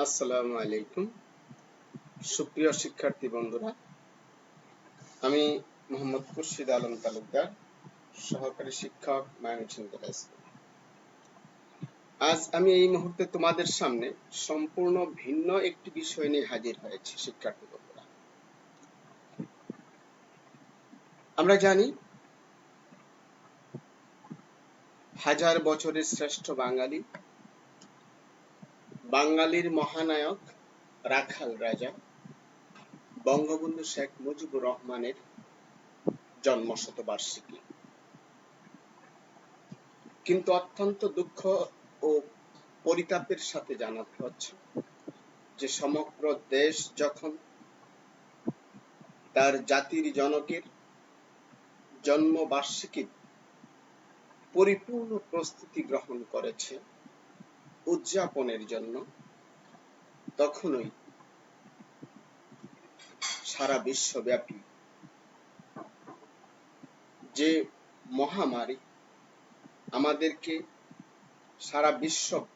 আসসালামু আলাইকুম সুপ্রিয় শিক্ষার্থী বন্ধুরা, আমি মোহাম্মদ খুরশিদ আলম তালুকদার, সহকারী শিক্ষক, ময়মনসিংহ জেলা স্কুল। আজ আমি এই মুহূর্তে তোমাদের সামনে সম্পূর্ণ ভিন্ন একটি বিষয় নিয়ে হাজির হয়েছি। শিক্ষার্থী বন্ধুরা, আমরা জানি হাজার বছরের শ্রেষ্ঠ বাঙালি, বাঙালির মহানায়ক, রাখাল রাজা বঙ্গবন্ধু শেখ মুজিবুর রহমানের জন্মশতবার্ষিকী। কিন্তু অত্যন্ত দুঃখ ও পরিতাপের সাথে জানাতে হচ্ছে যে সমগ্র দেশ যখন তার জাতির জনকের জন্মবার্ষিকীর পরিপূর্ণ প্রস্তুতি গ্রহণ করেছে উদযাপনের জন্য, তখনই সারা বিশ্বব্যাপী যে মহামারী আমাদেরকে, সারা বিশ্ববাসীকে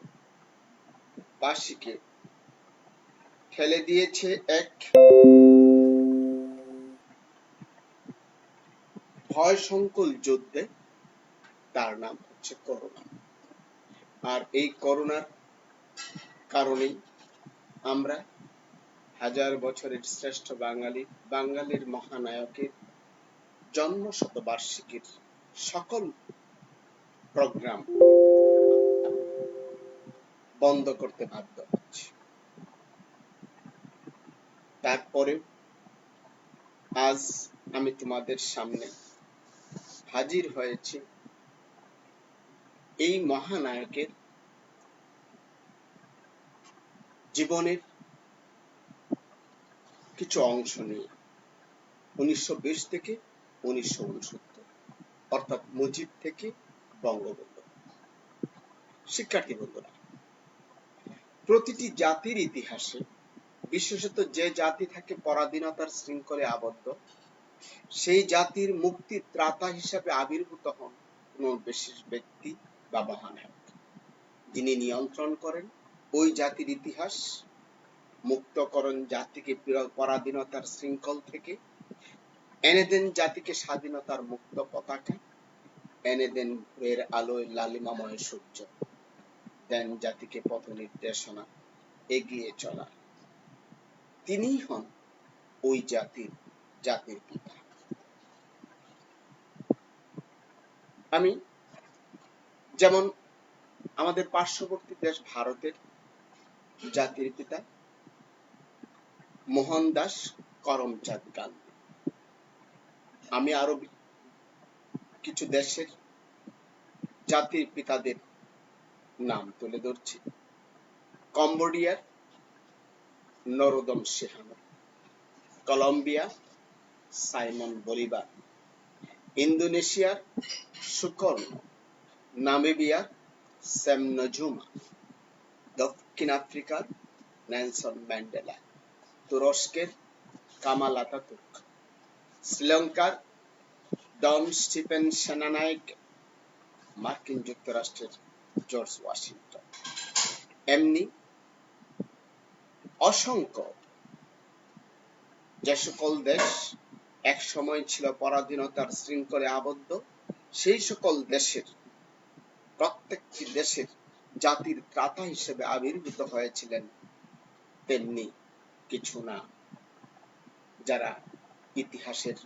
ঠেলে দিয়েছে এক ভয়সংকুল যুদ্ধে, তার নাম হচ্ছে করোনা। আর এই করোনার কারণেই আমরা হাজার বছরের শ্রেষ্ঠ বাঙালির মহানায়কের জন্মশতবার্ষিকীর সকল প্রোগ্রাম বন্ধ করতে বাধ্য হচ্ছে। তারপরে আজ আমি তোমাদের সামনে হাজির হয়েছি এই মহানায়কের জীবনের কিছু অংশ নিয়ে, 1920 থেকে 1969, অর্থাৎ মুজিব থেকে বঙ্গবন্ধু। শিক্ষার্থী বন্ধুরা, প্রতিটি জাতির ইতিহাসে, বিশেষত যে জাতি থাকে পরাধীনতার শৃঙ্খলে আবদ্ধ, সেই জাতির মুক্তির ত্রাতা হিসাবে আবির্ভূত হন কোন বিশেষ ব্যক্তি বা মহানায়ক, যিনি নিয়ন্ত্রণ করেন ওই জাতির ইতিহাস, মুক্ত করেন জাতিকে পরাধীনতার শৃঙ্খল থেকে, এনে দেন জাতিকে স্বাধীনতার মুক্ত পতাকা, এনে দেন ভোরের আলোয় লালিমাময় সূর্য, দেন জাতিকে পথ নির্দেশনা, এগিয়ে চলা। তিনিই হন ওই জাতির পিতা। আমি যেমন আমাদের পার্শ্ববর্তী দেশ ভারতের জাতির পিতা মোহনদাস করমচাঁদ গান্ধী, আমি আরো কিছু দেশের জাতির পিতাদের নাম তুলে ধরছি। কম্বোডিয়ার নরোদম সিহানো, কলম্বিয়া সাইমন বলিভার, ইন্দোনেশিয়ার সুকর্ণ, নামিবিয়ার স্যাম নজুমা, দক্ষিণ আফ্রিকার নেলসন ম্যান্ডেলা, তুরস্কের কামাল আতাতুর্ক, শ্রীলঙ্কার ডন স্টিফেন সেনানায়েক, মার্কিন যুক্তরাষ্ট্রের জর্জ ওয়াশিংটন। এমনি অসংখ্য যে সকল দেশ এক সময় ছিল পরাধীনতার শৃঙ্খলে আবদ্ধ, সেই সকল দেশের প্রত্যেকটি দেশের জাতির ত্রাতা হিসেবে আবির্ভূত হয়েছিলেন তেমনি কিছু নাম, যারা ইতিহাসের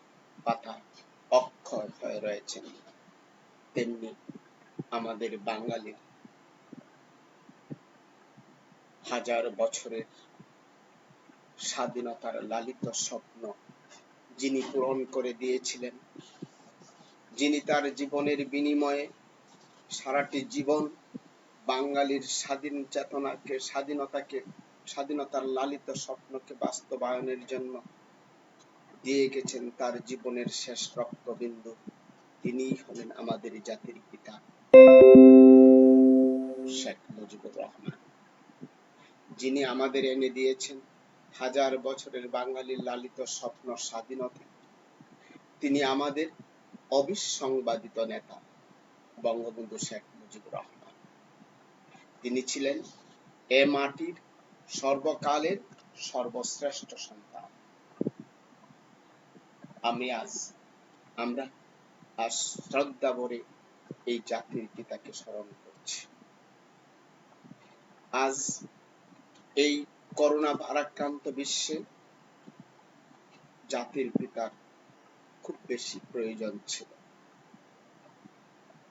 পাতায় অক্ষর হয়ে রয়েছেন। তেমনি আমাদের বাঙালির হাজার বছরের স্বাধীনতার লালিত স্বপ্ন যিনি পূরণ করে দিয়েছিলেন, যিনি তার জীবনের বিনিময়ে সারাটি জীবন বাঙালির স্বাধীন চেতনাকে, স্বাধীনতার লালিত স্বপ্নকে বাস্তবায়নের জন্য দিয়ে গেছেন তার জীবনের শেষ রক্তবিন্দু, তিনিই হলেন আমাদের জাতির পিতা শেখ মুজিবুর রহমান, যিনি আমাদের এনে দিয়েছেন হাজার বছরের বাঙালির লালিত স্বপ্ন স্বাধীনতা। তিনি আমাদের অবিসংবাদিত নেতা বঙ্গবন্ধু শেখ মুজিবুর রহমান। তিনি ছিলেন এ মাটির সর্বকালের সর্বশ্রেষ্ঠ সন্তান। আমরা আজ শ্রদ্ধা ভরে এই জাতির পিতাকে স্মরণ করছি। আজ এই করোনা ভারাক্রান্ত বিশ্বে জাতির পিতার খুব বেশি প্রয়োজন ছিল।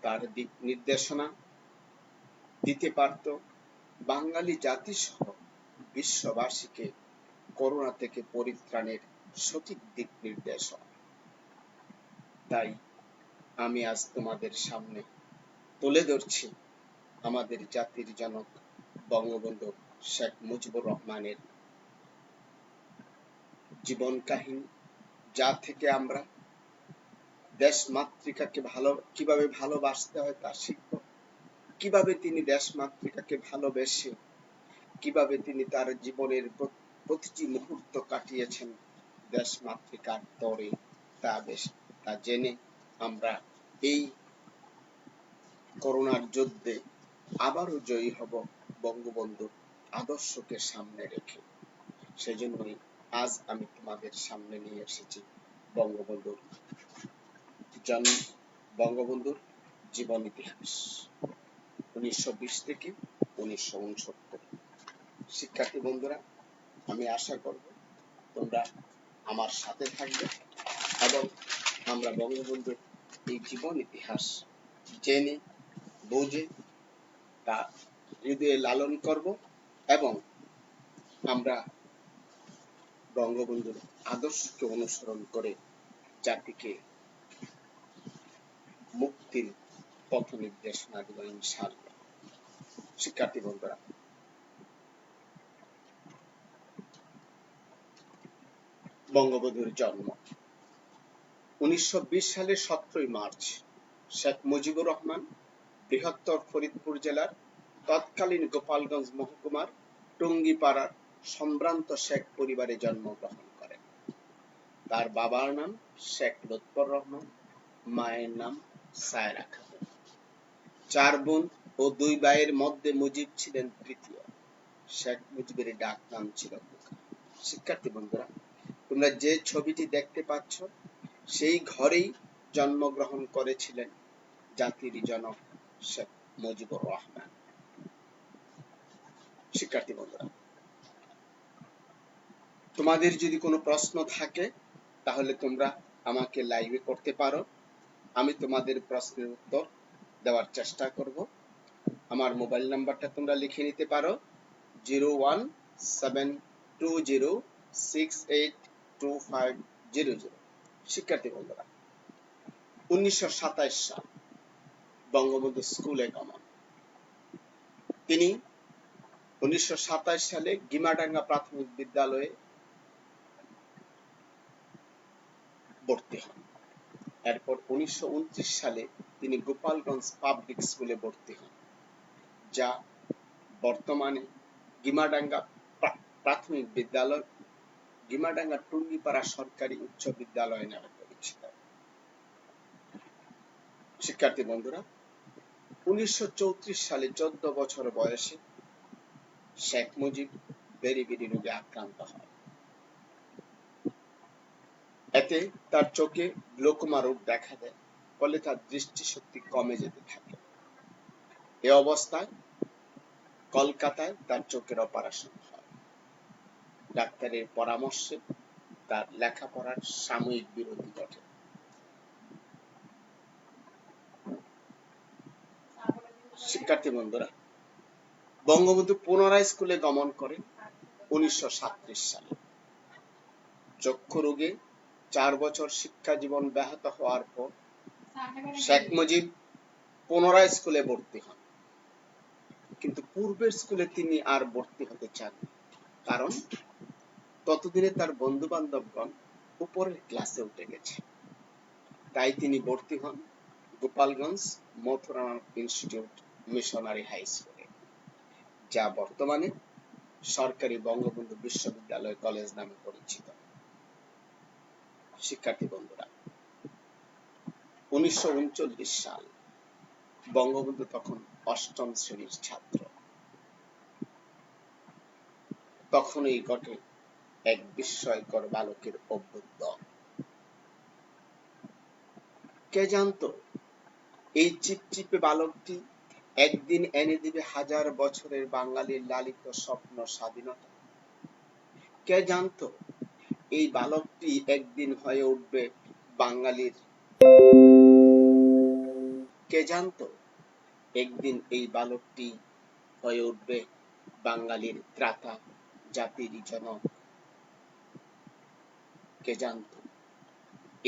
তার দিক নির্দেশনা দিতে পারত বাঙালি জাতি সহ বিশ্ববাসীকে করোনা থেকে পরিত্রাণের সঠিক দিক নির্দেশনা। তাই আমি আজ তোমাদের সামনে তুলে ধরছি আমাদের জাতির জনক বঙ্গবন্ধু শেখ মুজিবুর রহমানের জীবন কাহিনী, যা থেকে আমরা দেশ মাতৃকাকে কিভাবে ভালোবাসতে হয় তা শিখব, কিভাবে তিনি দেশ মাতৃকাকে ভালোবেসে কিভাবে তিনি তার জীবনের প্রতিটি মুহূর্ত কাটিয়েছেন দেশ মাতৃকার তরে, তা জেনে আমরা এই করোনার যুদ্ধে আবারও জয়ী হব বঙ্গবন্ধুর আদর্শকে সামনে রেখে। সেজন্যই আজ আমি তোমাদের সামনে নিয়ে এসেছি বঙ্গবন্ধুর জীবন ইতিহাস 1920 থেকে 1969। শিক্ষার্থী বন্ধুরা, আমি আশা করব তোমরা আমার সাথে থাকবে এবং আমরা বঙ্গবন্ধুর এই জীবন ইতিহাস জেনে বুঝে তা হৃদয়ে লালন করব এবং আমরা বঙ্গবন্ধুর আদর্শকে অনুসরণ করে জাতিকে মুক্তির পথ নির্দেশনা দেব ইনশাআল্লাহ। শিক্ষার্থী বন্ধুরা, বঙ্গবন্ধুর জন্ম 1920 সালের 17 মার্চ শেখ মুজিবুর রহমান বৃহত্তর ফরিদপুর জেলার তৎকালীন গোপালগঞ্জ মহকুমার টুঙ্গিপাড়ার সম্ভ্রান্ত শেখ পরিবারে জন্মগ্রহণ করেন। তার বাবার নাম শেখ লুৎফর রহমান, মায়ের নাম সায়রা খাতুন। 4 বোন ও 2 ভাইয়ের মধ্যে মুজিব ছিলেন তৃতীয়। শেখ মুজিবের ডাক নাম ছিল খোকা। শিক্ষার্থী বন্ধুরা, তোমরা যে ছবিটি দেখতে পাচ্ছ সেই ঘরেই জন্মগ্রহণ করেছিলেন জাতির জনক শেখ মুজিবুর রহমান। শিক্ষার্থী বন্ধুরা, তোমাদের যদি কোনো প্রশ্ন থাকে তাহলে তোমরা আমাকে লাইভে করতে পারো, আমি তোমাদের প্রশ্নের উত্তর দেওয়ার চেষ্টা করব। আমার মোবাইল নাম্বারটা তোমরা লিখে নিতে পারো 01720682500। শিক্ষার্থী বন্ধুরা, 1927 সাল বঙ্গবন্ধু স্কুলে গমন। তিনি 1927 সালে গিমাডাঙ্গা প্রাথমিক বিদ্যালয়ে ভর্তি হন। এরপর 1929 সালে তিনি গোপালগঞ্জ পাবলিক স্কুলে ভর্তি হন, যা বর্তমানে গিমাডাঙ্গা প্রাথমিক বিদ্যালয়, গিমাডাঙ্গা টুঙ্গিপাড়া সরকারি উচ্চ বিদ্যালয় নামে পরিচিত। শিক্ষার্থী বন্ধুরা, 1934 সালে 14 বছর বয়সে শেখ মুজিব বেরি-বেরি রোগে আক্রান্ত হন। এতে তার চোখে গ্লোকোমা রোগ দেখা দেয়, ফলে তার দৃষ্টিশক্তি কমে যেতে থাকে। এ অবস্থায় কলকাতায় তার চোখের অপারেশন হয়। ডাক্তারের পরামর্শে তার লেখাপড়ার সাময়িক বিরতি ঘটে। শিক্ষার্থী বন্ধুরা, বঙ্গবন্ধু পুনরায় স্কুলে গমন করেন 1937 সালে। চক্ষু রোগে 4 বছর শিক্ষা জীবন ব্যাহত হওয়ার পর শেখ মুজিব পুনরায় স্কুলে ভর্তি হন, কিন্তু পূর্বের স্কুলে তিনি আর ভর্তি হতে চান, কারণ ততদিনে তার বন্ধু বান্ধবগণ উপরের ক্লাসে উঠে গেছে। তাই তিনি ভর্তি হন Gopalganj Mathuranath institute missionary high স্কুলে, যা বর্তমানে সরকারি বঙ্গবন্ধু বিশ্ববিদ্যালয় কলেজ নামে পরিচিত। শিক্ষার্থী বন্ধুরা, 1939 সাল বঙ্গবন্ধু তখন 8ম শ্রেণীর ছাত্র। তখনই ঘটে এক বিস্ময়কর বালকের অভ্যুদয়। কে জানতো এই চিপচিপে বালকটি একদিন এনে দিবে হাজার বছরের বাঙালির লালিত স্বপ্ন স্বাধীনতা? কে জানতো এই বালকটি একদিন হয়ে উঠবে বাঙালির, কে জানতো একদিন এই বালকটি হয়ে উঠবে বাঙালির ত্রাতা, জাতির জনক? কে জানতো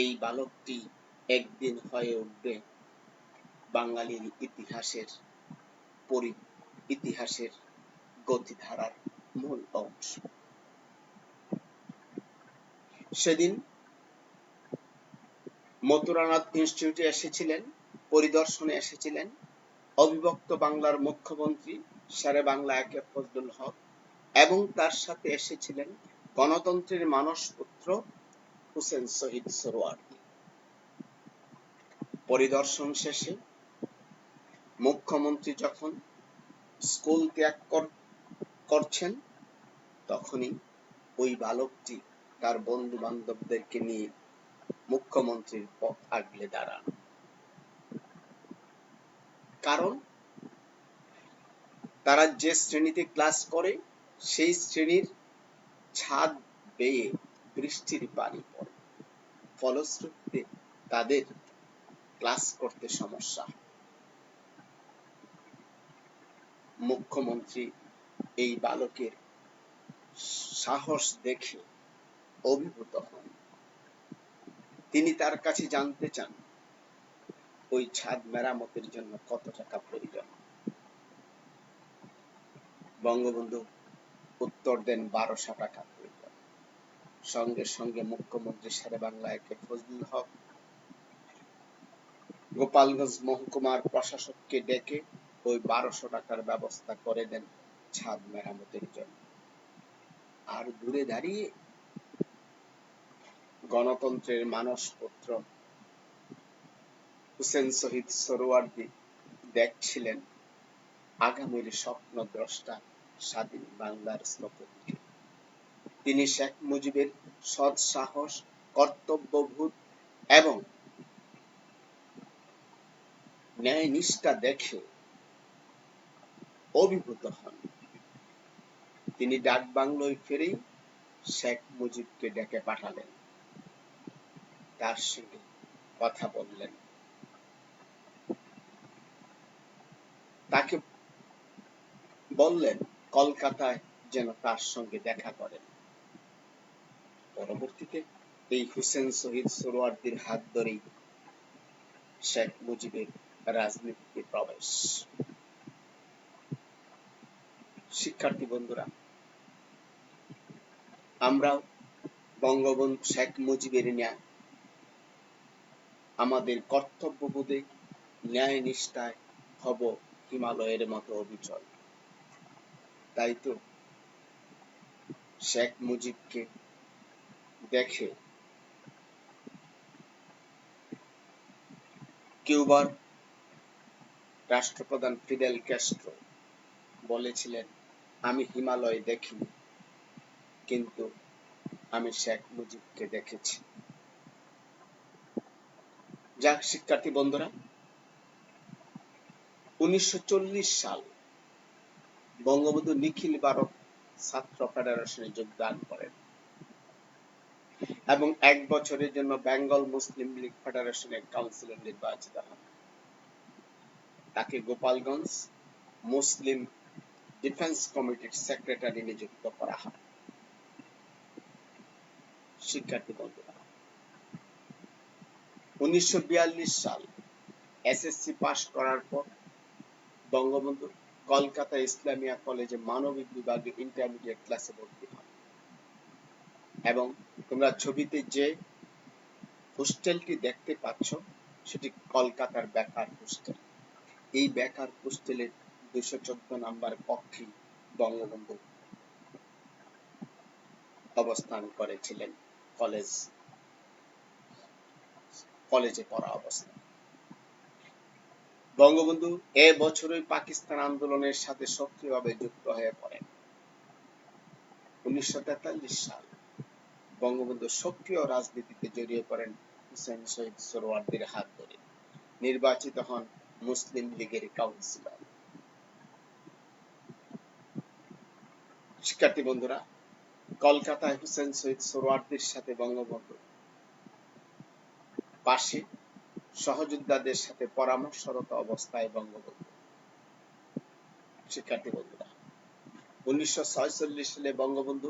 এই বালকটি একদিন হয়ে উঠবে বাঙালির ইতিহাসের গতিধারার মূল অংশ? সেদিন মথুরানাথ ইনস্টিটিউটে এসেছিলেন, পরিদর্শনে এসেছিলেন অবিভক্ত বাংলার মুখ্যমন্ত্রী শেরে বাংলা একে ফজলুল হক, এবং তার সাথে এসেছিলেন গণতন্ত্রের মানসপুত্র হোসেন শহীদ সোহরাওয়ার্দী। পরিদর্শন শেষে মুখ্যমন্ত্রী যখন স্কুল ত্যাগ করছেন, তখনই ওই বালকটি তার বন্ধু বান্ধবদেরকে নিয়ে মুখ্যমন্ত্রীর পথ আগলে দাঁড়ান। কারণ তারা যে শ্রেণীতে ক্লাস করে সেই শ্রেণীর ছাদ বেয়ে বৃষ্টির পানি পড়ে, ফলশ্রুতিতে তাদের ক্লাস করতে সমস্যা। মুখ্যমন্ত্রী এই বালকের সাহস দেখে অভিভূত হন। তিনি তার কাছে জানতে চান ওই ছাদ মেরামতের জন্য কত টাকা প্রয়োজন। বঙ্গবন্ধু উত্তর দেন 1200 টাকা প্রয়োজন। সঙ্গে সঙ্গে মুখ্যমন্ত্রী শেরে বাংলা একে ফজলুল হক গোপালগঞ্জ মহকুমার প্রশাসককে ডেকে ওই 1200 টাকার ব্যবস্থা করে দেন ছাদ মেরামতের জন্য। আর দূরে দাঁড়িয়ে গণতন্ত্রের মানসপুত্র হোসেন শহীদ সোহরাওয়ার্দী দেখছিলেন আগামীর স্বপ্নদ্রষ্টা স্বাধীন বাংলার স্থপতিকে। তিনি শেখ মুজিবের সৎ সাহস, কর্তব্যবোধ এবং ন্যায় নিষ্ঠা দেখে অভিভূত হন। তিনি ডাক বাংলোয় ফিরে শেখ মুজিবকে ডেকে পাঠালেন, তার সঙ্গে কথা বললেন, তাকে বললেন কলকাতায় যেন তার সঙ্গে দেখা করেন। পরবর্তীতে এই হোসেন শহীদ সোহরাওয়ার্দীর হাত ধরেই শেখ মুজিবের রাজনীতিতে প্রবেশ। শিক্ষার্থী বন্ধুরা, আমরাও বঙ্গবন্ধু শেখ মুজিবের ন্যায় আমাদের কর্তব্যবোধে ন্যায় নিষ্ঠায় হব হিমালয়ের মতো অবিচল। তাই তো শেখ মুজিবকে দেখে কিউবার রাষ্ট্রপ্রধান ফিদেল ক্যাস্ট্রো বলেছিলেন, আমি হিমালয় দেখিনি, কিন্তু আমি শেখ মুজিবকে দেখেছি। যাক শিক্ষার্থী বন্ধুরা, 1940 সাল বঙ্গবন্ধু নিখিল ভারত ছাত্র ফেডারেশনে যোগদান করেন এবং 1 বছরের জন্য বেঙ্গল মুসলিম লীগ ফেডারেশনের কাউন্সিলর নির্বাচিত হন। তাকে গোপালগঞ্জ মুসলিম ডিফেন্স কমিটির সেক্রেটারি নিযুক্ত করা হয়। শিক্ষার্থী বন্ধুরা, 1942 সাল এসএসসি পাশ করার পর বঙ্গবন্ধু কলকাতা ইসলামিয়া কলেজে মানবিক বিভাগে ইন্টারমিডিয়েট ক্লাসে ভর্তি হন এবং তোমরা ছবিতে যে হোস্টেলটি দেখতে পাচ্ছ সেটি কলকাতার বেকার হোস্টেল। এই বেকার হোস্টেলের 214 নম্বর কক্ষে বঙ্গবন্ধু অবস্থান করেছিলেন কলেজে পড়া অবস্থায়। বঙ্গবন্ধু এ বছরই পাকিস্তান আন্দোলনের সাথে সক্রিয়ভাবে যুক্ত হয়ে পড়েন। 1943 সাল বঙ্গবন্ধু সক্রিয় রাজনীতিতে জড়িয়ে পড়েন হুসেন শহীদ সোহরাওয়ার্দীর হাত ধরে। নির্বাচিত হন মুসলিম লীগের কাউন্সিলর। শিক্ষার্থী বন্ধুরা, কলকাতায় হুসেন শহীদ সোহরাওয়ার্দীর সাথে বঙ্গবন্ধু পাশে সহযোদ্ধাদের সাথে পরামর্শরত অবস্থায় বঙ্গবন্ধু। শিক্ষার্থী বন্ধুরা, 1946 সালে বঙ্গবন্ধু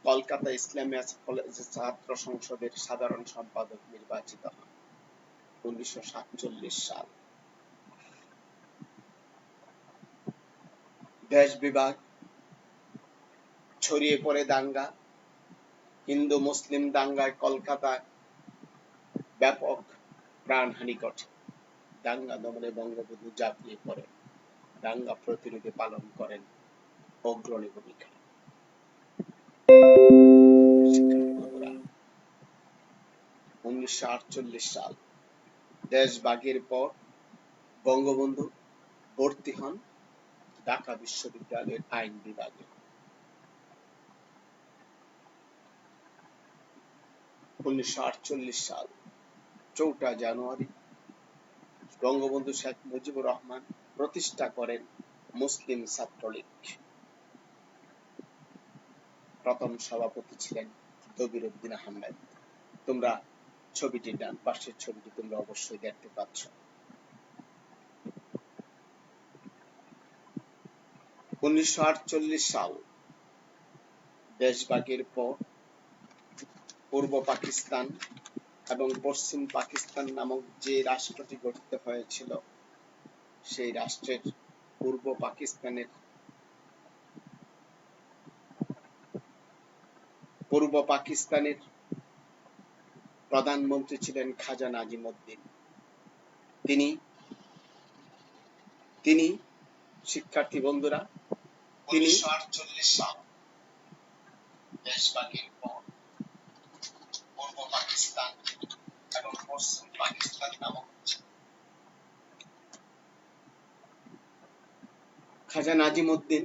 কলকাতা ইসলামিয়া কলেজের ছাত্র সংসদের সাধারণ সম্পাদক নির্বাচিত হন। 1947 সাল দেশ বিভাগ, ছড়িয়ে পড়ে দাঙ্গা, হিন্দু মুসলিম দাঙ্গায় কলকাতায় ব্যাপক প্রাণহানি ঘটে। দাঙ্গা দমনে বঙ্গবন্ধু ঝাঁপিয়ে পড়েন, দাঙ্গা প্রতিরোধে পালন করেন অগ্রণী ভূমিকা। 1948 সাল দেশভাগের পর বঙ্গবন্ধু ভর্তি হন ঢাকা বিশ্ববিদ্যালয়ের আইন বিভাগে। 1948 সাল 4 জানুয়ারি বঙ্গবন্ধু শেখ মুজিবুর রহমান প্রতিষ্ঠা করেন মুসলিম ছাত্রলীগ। প্রথম সভাপতি ছিলেন দবির উদ্দিন আহমেদ। তোমরা ছবিটি, ডান পাশের ছবিটি তোমরা অবশ্যই দেখতে পাচ্ছ। 1948 সাল দেশভাগের পর পূর্ব পাকিস্তান এবং পশ্চিম পাকিস্তান নামক যে রাষ্ট্রটি গঠিত হয়েছিল, সেই রাষ্ট্রের পূর্ব পাকিস্তানের প্রধানমন্ত্রী ছিলেন খাজা নাজিমউদ্দিন। তিনি শিক্ষার্থী বন্ধুরা, 1948 সাল দেশভাগের পর পূর্ব পাকিস্তান এবং পশ্চিম পাকিস্তান নামক খাজা নাজিমউদ্দিন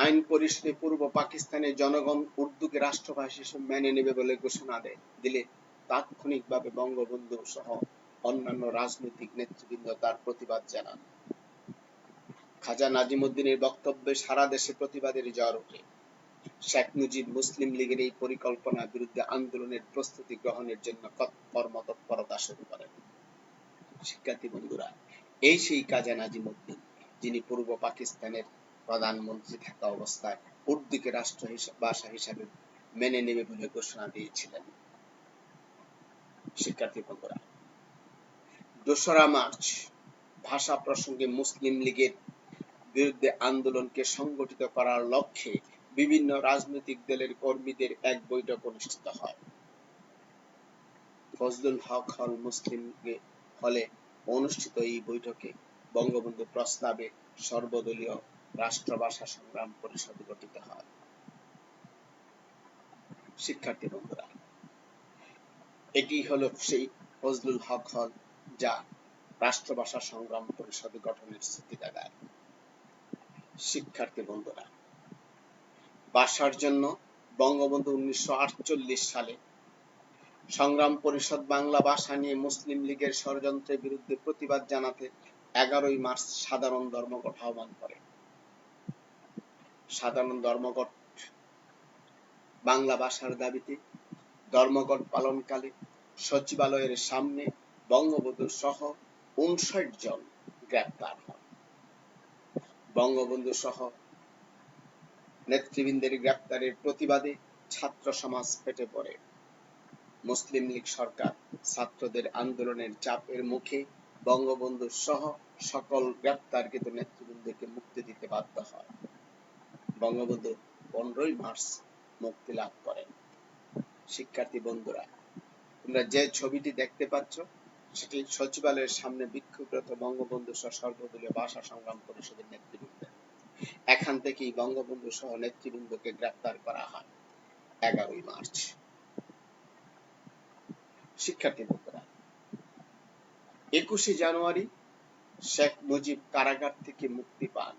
আইন পরিষদে পূর্ব পাকিস্তানের জনগণ উর্দুকে রাষ্ট্রভাষা হিসেবে মেনে নেবে বলে ঘোষণা দিলে তাৎক্ষণিকভাবে বঙ্গবন্ধু সহ অন্যান্য রাজনৈতিক নেতৃবৃন্দ তার প্রতিবাদ জানান। খাজা নাজিমউদ্দিনের বক্তব্যে সারা দেশে প্রতিবাদের ঝড় ওঠে। শেখ মুজিব মুসলিম লীগের এই পরিকল্পনার বিরুদ্ধে আন্দোলনের প্রস্তুতি গ্রহণের জন্য কর্মতৎপরতা শুরু করেন। শিক্ষার্থী বন্ধুরা, এই সেই খাজা নাজিমউদ্দিন যিনি পূর্ব পাকিস্তানের প্রধানমন্ত্রী থাকা অবস্থায় উর্দুকে রাষ্ট্র ভাষা হিসাবে মেনে নেবে বলে ঘোষণা দিয়েছিলেন। শিক্ষার্থী বন্ধুরা, 2রা মার্চ ভাষা প্রসঙ্গে মুসলিম লীগের বিরুদ্ধে আন্দোলনকে সংগঠিত করার লক্ষ্যে বিভিন্ন রাজনৈতিক দলের কর্মীদের এক বৈঠক অনুষ্ঠিত হয়। ফজলুল হক হল মুসলিম হলে অনুষ্ঠিত এই বৈঠকে বঙ্গবন্ধু প্রস্তাবে সর্বদলীয় রাষ্ট্রভাষা সংগ্রাম পরিষদ গঠিত হয়। শিক্ষার্থী বন্ধুরা, এটি হলো সেই ফজলুল হক হল যা রাষ্ট্রভাষা সংগ্রাম পরিষদ গঠনের স্থিতিটা দেয়। শিক্ষার্থী বন্ধুরা, ভাষার জন্য বঙ্গবন্ধু 1948 সালে সংগ্রাম পরিষদ বাংলা ভাষা নিয়ে মুসলিম লীগের ষড়যন্ত্রের বিরুদ্ধে প্রতিবাদ জানাতে 11 মার্চ সাধারণ ধর্মঘট আহ্বান করে। সাধারণ ধর্মঘট বাংলা ভাষার দাবিতে ধর্মঘট পালনকালে সচিবালয়ের সামনে বঙ্গবন্ধু সহ 59 জন গ্রেপ্তার হন। বঙ্গবন্ধু সহ নেতৃবৃন্দের গ্রেপ্তারের প্রতিবাদে ছাত্র সমাজ ফেটে পড়ে। মুসলিম লীগ সরকার ছাত্রদের আন্দোলনের চাপের মুখে বঙ্গবন্ধু সহ সকল গ্রেপ্তারকৃত নেতৃবৃন্দকে মুক্তি দিতে বাধ্য হয়। বঙ্গবন্ধু 15 মার্চ মুক্তি লাভ করেন। শিক্ষার্থী বন্ধুরা, তোমরা যে ছবিটি দেখতে পাচ্ছ সেটি সচিবালয়ের সামনে বিক্ষোভরত বঙ্গবন্ধু সহ সর্বদলীয় ভাষা সংগ্রাম পরিষদের নেতৃবৃন্দ। এখান থেকেই বঙ্গবন্ধু সহ নেতৃবৃন্দকে গ্রেপ্তার করা হয় 11 মার্চ। শিক্ষার্থী বন্ধুরা, 21 জানুয়ারি শেখ মুজিব কারাগার থেকে মুক্তি পান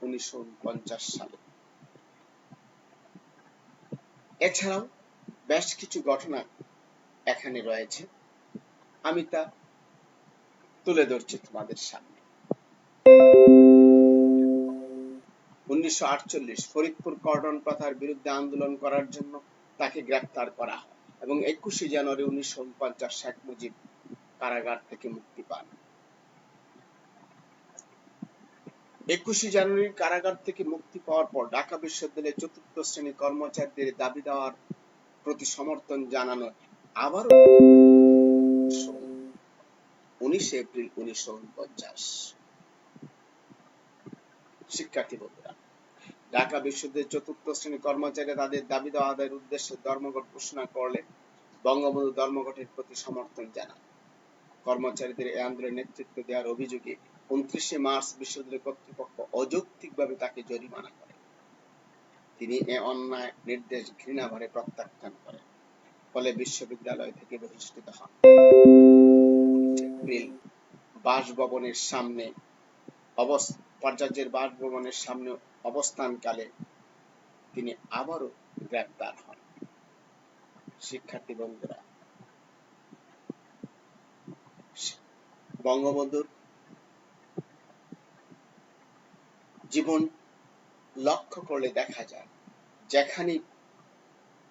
1949 সালে। এছাড়াও বেশ কিছু ঘটনা এখানে রয়েছে, আমি তা তুলে ধরছি তোমাদের সামনে। 1948 ফরিদপুর কর্ডন প্রথার বিরুদ্ধে আন্দোলন করার জন্য তাকে গ্রেফতার করা হয় এবং 21 জানুয়ারি 1949 শেখ মুজিব কারাগার থেকে মুক্তি পান। 21 জানুয়ারি কারাগার থেকে মুক্তি পাওয়ার পর ঢাকা বিশ্ববিদ্যালয়ের চতুর্থ শ্রেণী কর্মচারীদের দাবি দেওয়ার প্রতি সমর্থন জানানো আবারও 19 এপ্রিল 1949। শিক্ষার্থী বন্ধুরা, ঢাকা বিশ্ববিদ্যালয়ের চতুর্থ শ্রেণী কর্মচারীরা তাদের দাবি দেওয়া আদায়ের উদ্দেশ্যে ধর্মঘট ঘোষণা করলে বঙ্গবন্ধু ধর্মঘটের প্রতি সমর্থন জানান। কর্মচারীদের এই আন্দোলনের নেতৃত্ব দেওয়ার অভিযোগে 29 মার্চ বিশ্ববিদ্যালয় কর্তৃপক্ষ অযৌক্তিকভাবে তাকে জরিমানা করে। তিনি এ অন্যায় নির্দেশ ঘৃণাভরে প্রত্যাখ্যান করেন, ফলে বিশ্ববিদ্যালয় থেকে বহিষ্কৃত হন। এপ্রিল বাসভবনের সামনে উপাচার্যের বাসভবনের সামনে অবস্থানকালে তিনি আবারও গ্রেফতার হন। শিক্ষার্থী বন্ধুরা, বঙ্গবন্ধুর জীবন লক্ষ্য করলে দেখা যায় যেখানেই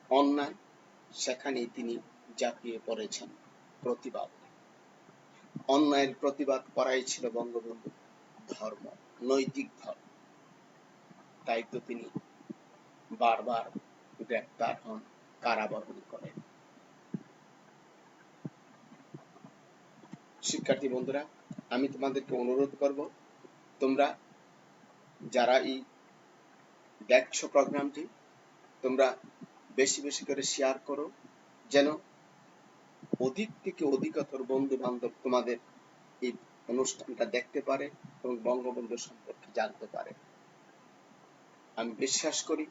অন্যায় সেখানেই তিনি ঝাঁপিয়ে পড়েছেন প্রতিবাদ। অন্যায়ের প্রতিবাদ করাই ছিল বঙ্গবন্ধুর ধর্ম, নৈতিক ধর্ম। তাই তো তিনি বারবার গ্রেফতার হন, কারাবরণ করেন। শিক্ষার্থী বন্ধুরা, আমি তোমাদেরকে অনুরোধ করব, তোমরা যারা এই দেখছো প্রোগ্রামটি, তোমরা বেশি বেশি করে শেয়ার করো, যেন অধিক থেকে অধিকতর বন্ধু বান্ধব তোমাদের এই অনুষ্ঠানটা দেখতে পারে এবং বঙ্গবন্ধু সম্পর্কে জানতে পারে। আমি বিশ্বাস করি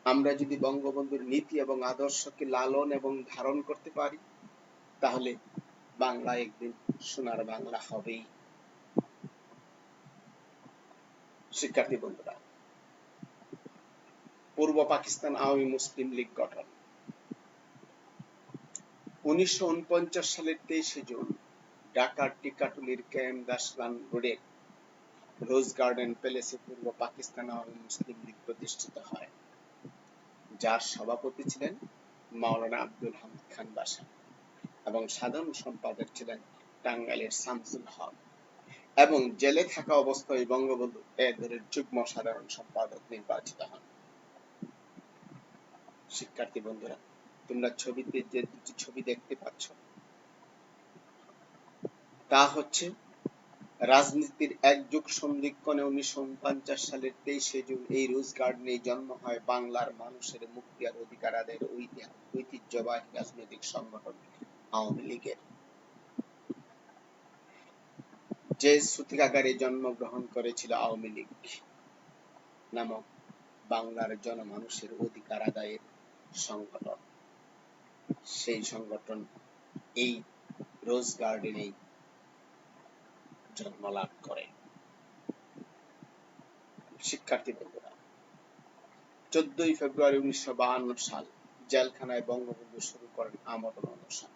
আমরা যদি বঙ্গবন্ধুর নীতি এবং আদর্শকে লালন এবং ধারণ করতে পারি, তাহলে বাংলা একদিন সোনার বাংলা হবেই। শিক্ষার্থী বন্ধুরা, পূর্ব পাকিস্তান আওয়ামী মুসলিম লীগ গঠন। 1949 সালের 23 জুন ঢাকার টিকাটুলির KM দাসলান রোডে রোজ গার্ডেন প্যালেসে পূর্ব পাকিস্তান আওয়ামী মুসলিম লীগ প্রতিষ্ঠিত হয়, যার সভাপতি ছিলেন মাওলানা আব্দুল হামিদ খান বাশা এবং সাধারণ সম্পাদক ছিলেন টাঙ্গাইলের শামসুল হক, এবং জেলে থাকা অবস্থায় বঙ্গবন্ধু এ দলের যুগ্ম সাধারণ সম্পাদক নির্বাচিত হন। শিক্ষার্থী বন্ধুরা, তোমরা ছবিতে যে দুটি ছবি দেখতে পাচ্ছ, তা হচ্ছে রাজনীতির এক যুগ সন্ধিক্ষণে 1949 সালের 23 জুন এই রোজ গার্ডেনে জন্ম হয় বাংলার মানুষের মুক্তি আর অধিকার আদায়ের ঐতিহ্যবাহী রাজনৈতিক সংগঠন আওয়ামী লীগের, যে সূতিকাগারে জন্মগ্রহণ করেছিল আওয়ামী লীগ নামক বাংলার জনমানুষের অধিকার আদায়ের সংগঠন। সেই সংগঠন এই রোজ গার্ডেনেই জন্ম লাভ করে। শিক্ষার্থী বন্ধুরা, 14 ফেব্রুয়ারি 1952 সাল জেলখানায় বঙ্গবন্ধু শুরু করেন আমরণ অনশন।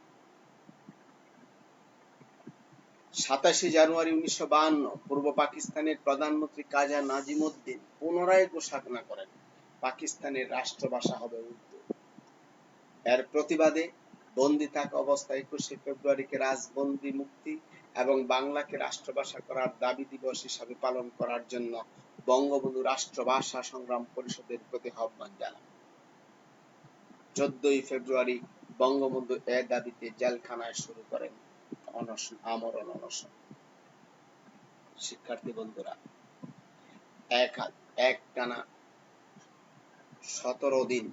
27 জানুয়ারি 1952 পূর্ব পাকিস্তানের প্রধানমন্ত্রী কাজী নাজিমুদ্দিন পুনরায় ঘোষণা করেন পাকিস্তানের রাষ্ট্রভাষা হবে উর্দু। এর প্রতিবাদে বন্দী থাকা অবস্থায় 21 ফেব্রুয়ারিকে রাজবন্দী মুক্তি এবং বাংলাকে রাষ্ট্রভাষা করার দাবি দিবস হিসাবে পালন করার জন্য বঙ্গবন্ধু রাষ্ট্রভাষা সংগ্রাম পরিষদের প্রতি আহ্বান জানান। 14 ফেব্রুয়ারি বঙ্গবন্ধু এ দাবিতে জেলখানায় শুরু করেন আমরণ অনশন। শিক্ষার্থী বন্ধুরা, একটানা 17 দিন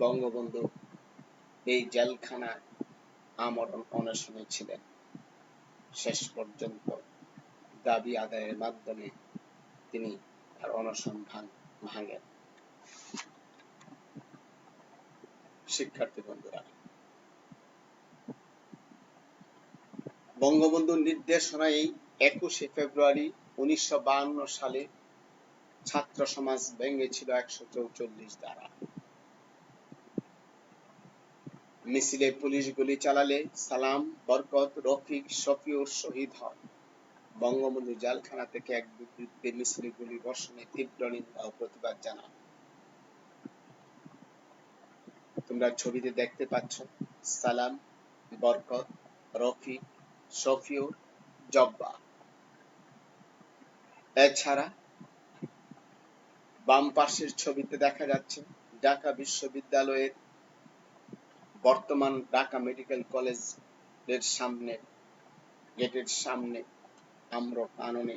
বঙ্গবন্ধু এই জেলখানায় আমরণ অনশনে ছিলেন। শেষ পর্যন্ত দাবি আদায়ের মাধ্যমে তিনি তার অনশন ভাঙেন। শিক্ষার্থী বন্ধুরা, বঙ্গবন্ধুর নির্দেশনায় 21 ফেব্রুয়ারি 1952 সালে ছাত্র সমাজ ভেঙেছিল 144 ধারা। মিছিলে পুলিশ গুলি চালালে সালাম, বরকত, রফিক, শফিউর শহীদ হন। বঙ্গবন্ধু জেলখানা থেকে এক বিবৃতিতে মিছিলে গুলি বর্ষণে তীব্র নিন্দা ও প্রতিবাদ জানান। তোমরা ছবিতে দেখতে পাচ্ছ সালাম, বরকত, রফিক, শফিউর, জব্বা। এছাড়া বাম পাশের ছবিতে দেখা যাচ্ছে ঢাকা বিশ্ববিদ্যালয়ের বর্তমান ঢাকা মেডিকেল কলেজের সামনে গেটের সামনে আম্র কাননে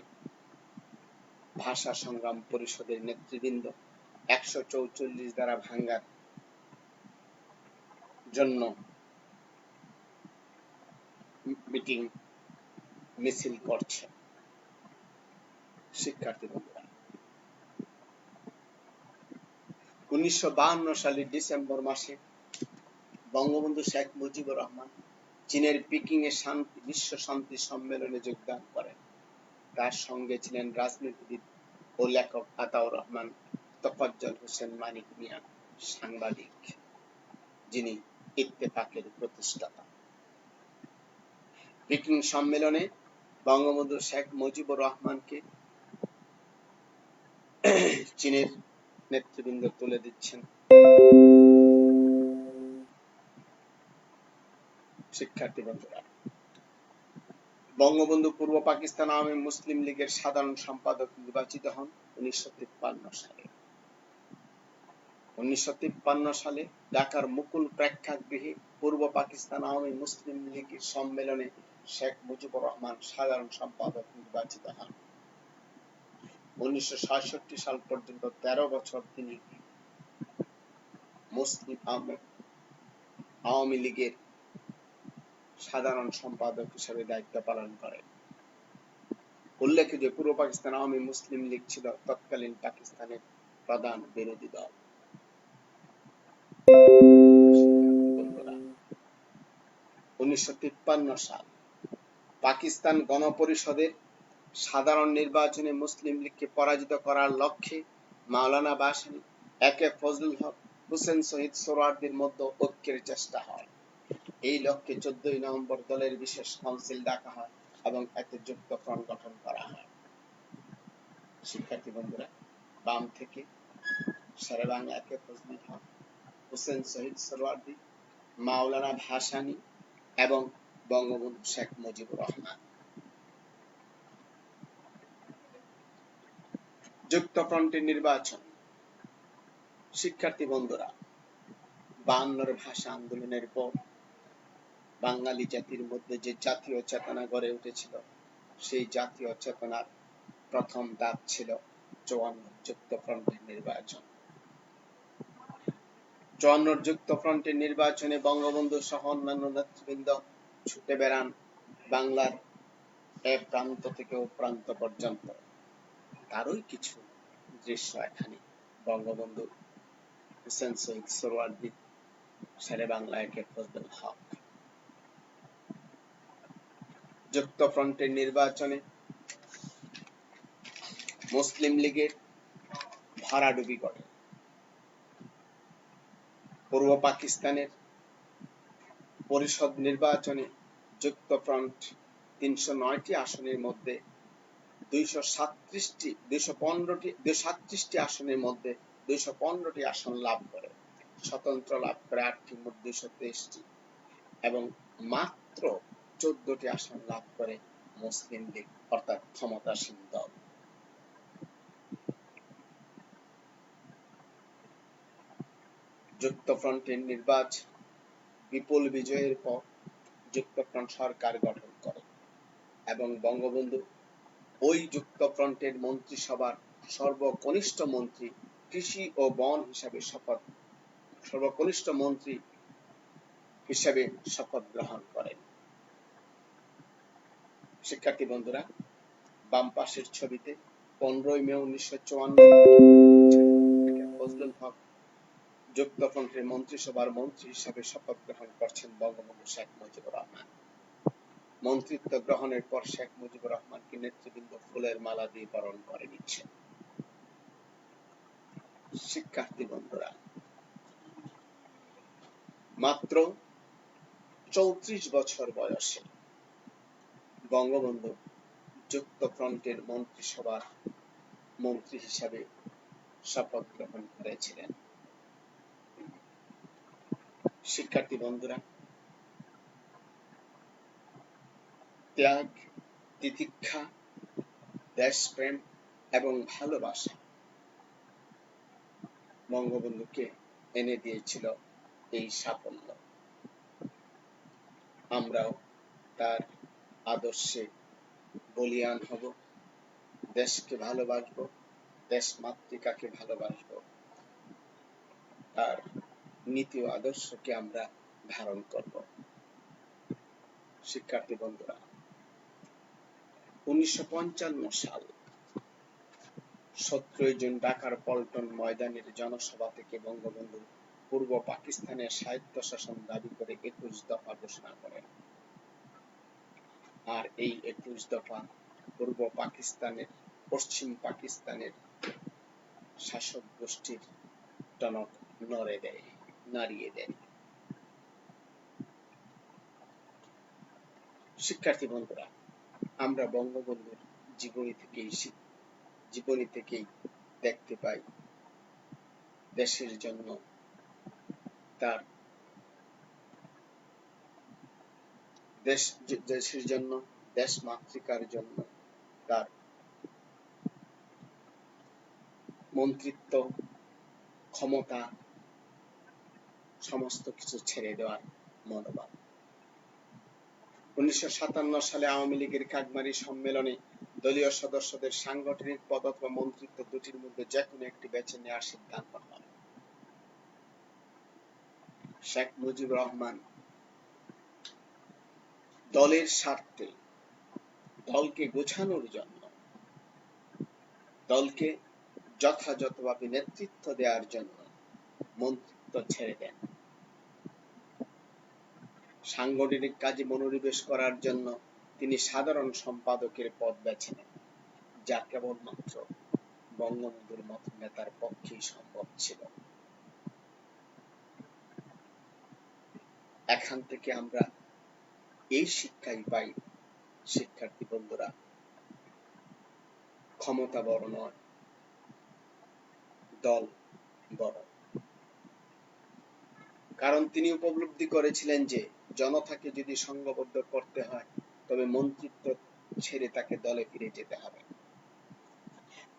ভাষা সংগ্রাম পরিষদের নেতৃবৃন্দ 144 ধারা ভাঙ্গার জন্য মিটিং মিছিল করছে। শিক্ষার্থী বন্ধুরা, 1952 সালের ডিসেম্বর মাসে বঙ্গবন্ধু শেখ মুজিবুর রহমান চীনের পিকিং এ বিশ্ব শান্তি সম্মেলনে যোগদান করেন। তার সঙ্গে ছিলেন রাজনীতিবিদ ও লেখক আতাউর রহমান, তোফাজ্জল হোসেন মানিক মিয়া, সাংবাদিক, যিনি ইত্তেফাকের প্রতিষ্ঠাতা। পিকিং সম্মেলনে বঙ্গবন্ধু শেখ মুজিবুর রহমানকে চীনের নেতৃবৃন্দ তুলে দিচ্ছেন। শিক্ষার্থী বন্ধুরা, বঙ্গবন্ধু পূর্ব পাকিস্তান আওয়ামী মুসলিম লীগের সাধারণ সম্পাদক নির্বাচিত হন 1953 সালে। 1953 সালে ঢাকার মুকুল প্রেক্ষাগৃহে পূর্ব পাকিস্তান আওয়ামী মুসলিম লীগের সম্মেলনে শেখ মুজিবুর রহমান সাধারণ সম্পাদক নির্বাচিত হন। 1966 সাল পর্যন্ত 13 বছর তিনি মুসলিম আওয়ামী লীগের সাধারণ সম্পাদক হিসেবে দায়িত্ব পালন করেন। উল্লেখ্য যে পূর্ব পাকিস্তান আওয়ামী মুসলিম লীগ ছিল তৎকালীন পাকিস্তানের প্রধান বিরোধী দল। 1953 সাল পাকিস্তান গণপরিষদের সাধারণ নির্বাচনে মুসলিম লীগকে পরাজিত করার লক্ষ্যে মাওলানা ভাসানী, একে ফজলুল হক, হুসেন শহীদ সোহরাওয়ার্দীর মধ্যে ঐক্যের চেষ্টা হয়। এই লক্ষ্যে 14 নভেম্বর দলের বিশেষ কাউন্সিল ডাকা হয় এবং এতে যুক্ত ফ্রন্ট গঠন করা হয়। শিক্ষার্থী বন্ধুরা, বাম থেকে শেরেবাংলা একে ফজলুল হক, হুসেন শহীদ সোহরাওয়ার্দী, মাওলানা ভাসানী এবং বঙ্গবন্ধু শেখ মুজিবুর রহমান। যুক্তফ্রন্টের নির্বাচন। শিক্ষার্থী বন্ধুরা, 52 ভাষা আন্দোলনের পর বাঙালি জাতির মধ্যে যে জাতীয় চেতনা গড়ে উঠেছিল, সেই জাতীয় চেতনার প্রথম ধাপ ছিল 54 যুক্তফ্রন্টের নির্বাচন। 54 যুক্তফ্রন্টের নির্বাচনে বঙ্গবন্ধু সহ অন্যান্য নেতৃবৃন্দ ছুটে বেড়ান বাংলার এক প্রান্ত থেকে ও প্রান্ত পর্যন্ত। তারই কিছু দৃশ্য এখানে। বঙ্গবন্ধু, হুসেন শহীদ সোহরাওয়ার্দী, শেরেবাংলা একে ফজলুল হক। যুক্তফ্রন্টের নির্বাচনে মুসলিম লীগের ভরাডুবি ঘটে। পূর্ব পাকিস্তানের পরিষদ নির্বাচনে যুক্তফ্রন্ট 309টি আসনের মধ্যে 237টি আসনের মধ্যে 215টি আসন লাভ করে, স্বতন্ত্র লাভ করে 8টি, মোট 223টি, এবং মাত্র 14টি আসন লাভ করে মুসলিম লীগ, অর্থাৎ ক্ষমতাসীন দল। যুক্তফ্রন্টের নির্বাচন বিপুল বিজয়ের পর যুক্তফ্রন্ট সরকার গঠন করে এবং বঙ্গবন্ধু ওই যুক্তফ্রন্টের মন্ত্রিসভার সর্বকনিষ্ঠ মন্ত্রী কৃষি ও বন হিসাবে সর্বকনিষ্ঠ মন্ত্রী হিসাবে শপথ গ্রহণ করেন। শিক্ষার্থী বন্ধুরা, বাম পাশের ছবিতে 15 মে 1954 ফজলুল হক যুক্তফ্রন্টের মন্ত্রিসভার মন্ত্রী হিসাবে শপথ গ্রহণ করছেন বঙ্গবন্ধু শেখ মুজিবুর রহমান। মন্ত্রিত্ব গ্রহণের পর শেখ মুজিবুর রহমানকে নেতৃবৃন্দ ফুলের মালা দিয়ে বরণ করে নিচ্ছেন। শিক্ষার্থী বন্ধুরা, মাত্র 34 বছর বয়সে বঙ্গবন্ধু যুক্তফ্রন্টের মন্ত্রিসভার মন্ত্রী হিসাবে শপথ গ্রহণ করেছিলেন। শিক্ষার্থী বন্ধুরা, ত্যাগ, তিতিক্ষা, দেশপ্রেম এবং ভালোবাসা বঙ্গবন্ধুকে এনে দিয়েছিল এই সাফল্য। আমরাও তার আদর্শে বলীয়ান হব, দেশকে ভালোবাসবো, দেশ মাতৃকাকে ভালোবাসবো, তার নীতি ও আদর্শকে আমরা ধারণ করব। শিক্ষার্থী বন্ধুরা, 1955 সাল 17 জুন ঢাকার পল্টন ময়দানের জনসভা থেকে বঙ্গবন্ধু পূর্ব পাকিস্তানের স্বায়ত্তশাসন দাবি করে 21 দফা ঘোষণা করেন। আর এই 21 দফা পূর্ব পাকিস্তানের, পশ্চিম পাকিস্তানের শাসক গোষ্ঠীর টনক নাড়িয়ে দেয়। শিক্ষার্থী বন্ধুরা, আমরা বঙ্গবন্ধুর জীবনী থেকেই দেখতে পাই দেশের জন্য, তার দেশের জন্য, দেশ মাতৃকার জন্য তার মন্ত্রিত্ব, ক্ষমতা, সমস্ত কিছু ছেড়ে দেওয়ার মনোভাব। 1957 সালে আওয়ামী লীগের কাকমারি সম্মেলনে দলীয় সদস্যদের সাংগঠনিক পদ অথবা মন্ত্রিত্ব দুটির মধ্যে যে কোনো একটি বেছে নেওয়ার সিদ্ধান্ত হয়। শেখ মুজিবুর রহমান দলের স্বার্থে, দলকে গোছানোর জন্য, দলকে যথাযথভাবে নেতৃত্ব দেওয়ার জন্য মন্ত্রিত্ব ছেড়ে দেন। সাংগঠনিক কাজে মনোনিবেশ করার জন্য তিনি সাধারণ সম্পাদকের পদ বেছে নেন, যা কেবলমাত্র বঙ্গবন্ধুর মতো নেতার পক্ষেই সম্ভব ছিল। এখান থেকে আমরা এই শিক্ষাই পাই, শিক্ষার্থী বন্ধুরা, ক্ষমতা বড় নয়, দল বড়। কারণ তিনি উপলব্ধি করেছিলেন যে জনতাকে যদি সংঘবদ্ধ করতে হয় তবে মন্ত্রিত্ব ছেড়ে তাকে দলে ফিরে যেতে হবে।